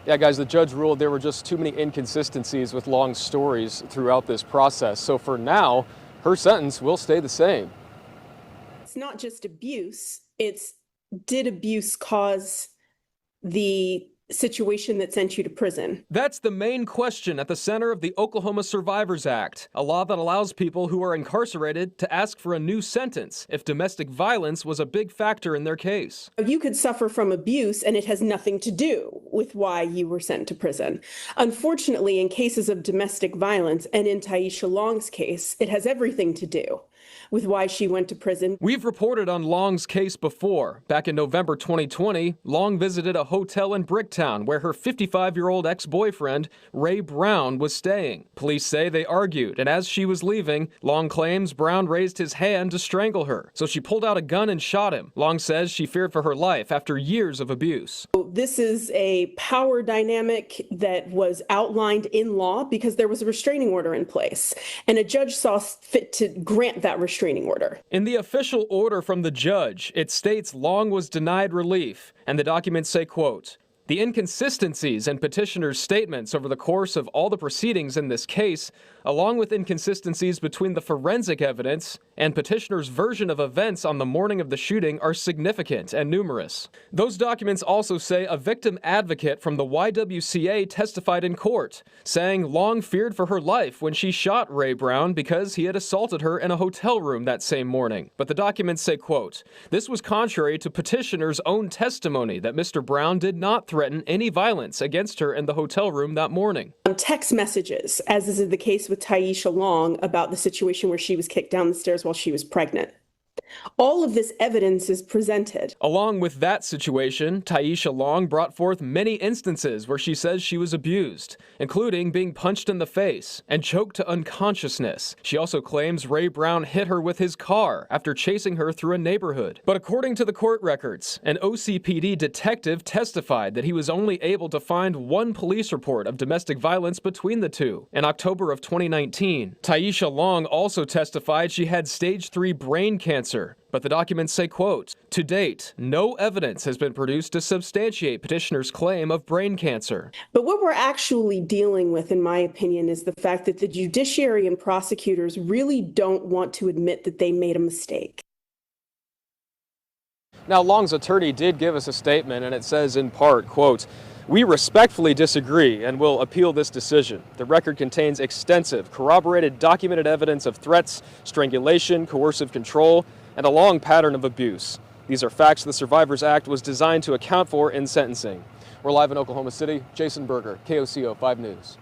Yeah, guys, the judge ruled there were just too many inconsistencies with Long's stories throughout this process. So for now, her sentence will stay the same. It's not just abuse, it's did abuse cause the situation that sent you to prison? That's the main question at the center of the Oklahoma Survivors Act, a law that allows people who are incarcerated to ask for a new sentence if domestic violence was a big factor in their case. You could suffer from abuse and it has nothing to do with why you were sent to prison. Unfortunately, in cases of domestic violence, and in Tyisha Long's case, it has everything to do with why she went to prison. We've reported on Long's case before. Back in November 2020, Long visited a hotel in Bricktown where her 55-year-old ex-boyfriend, Ray Brown, was staying. Police say they argued, and as she was leaving, Long claims Brown raised his hand to strangle her, so she pulled out a gun and shot him. Long says she feared for her life after years of abuse. This is a power dynamic that was outlined in law because there was a restraining order in place, and a judge saw fit to grant that restraining order. In the official order from the judge, it states Long was denied relief, and the documents say, quote, "The inconsistencies in petitioner's statements over the course of all the proceedings in this case, along with inconsistencies between the forensic evidence and petitioner's version of events on the morning of the shooting are significant and numerous." Those documents also say a victim advocate from the YWCA testified in court, saying Long feared for her life when she shot Ray Brown because he had assaulted her in a hotel room that same morning. But the documents say, quote, "This was contrary to petitioner's own testimony that Mr. Brown did not threaten any violence against her in the hotel room that morning." Text messages, as is the case with Tyisha Long about the situation where she was kicked down the stairs while she was pregnant. All of this evidence is presented. Along with that situation, Tyisha Long brought forth many instances where she says she was abused, including being punched in the face and choked to unconsciousness. She also claims Ray Brown hit her with his car after chasing her through a neighborhood. But according to the court records, an OCPD detective testified that he was only able to find one police report of domestic violence between the two in October of 2019. Tyisha Long also testified she had stage 3 brain cancer, but the documents say, quote, "To date, no evidence has been produced to substantiate petitioner's claim of brain cancer." But what we're actually dealing with, in my opinion, is the fact that the judiciary and prosecutors really don't want to admit that they made a mistake. Now, Long's attorney did give us a statement, and it says in part, quote, "We respectfully disagree and will appeal this decision. The record contains extensive, corroborated, documented evidence of threats, strangulation, coercive control, and a long pattern of abuse. These are facts the Survivors Act was designed to account for in sentencing." We're live in Oklahoma City. Jason Berger, KOCO 5 News.